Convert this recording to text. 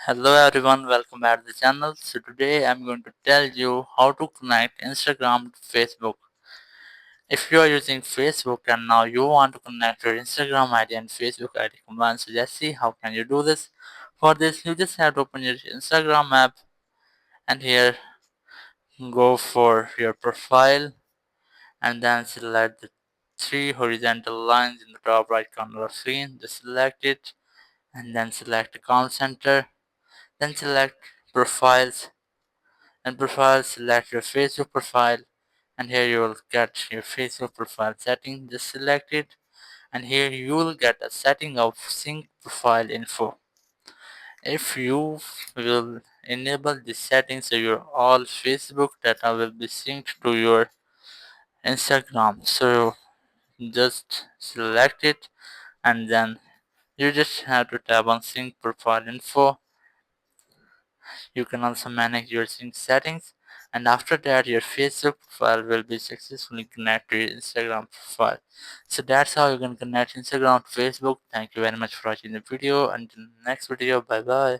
Hello everyone, welcome back to the channel. So today I'm going to tell you how to connect Instagram to Facebook. If you are using Facebook and now you want to connect your Instagram ID and Facebook ID combined, so let's see how can you do this. For this you just have to open your Instagram app and here go for your profile and then select the three horizontal lines in the top right corner of the screen. Just select it and then select account center, then select profiles and profile, select your Facebook profile and here you will get your Facebook profile setting. Just select it and here you will get a setting of sync profile info. If you will enable this setting, so your all Facebook data will be synced to your Instagram. So just select it and then you just have to tap on sync profile info. You can also manage your sync settings, and after that your Facebook profile will be successfully connected to your Instagram profile. So that's how you can connect Instagram to Facebook. Thank you very much for watching the video. Until next video, bye bye.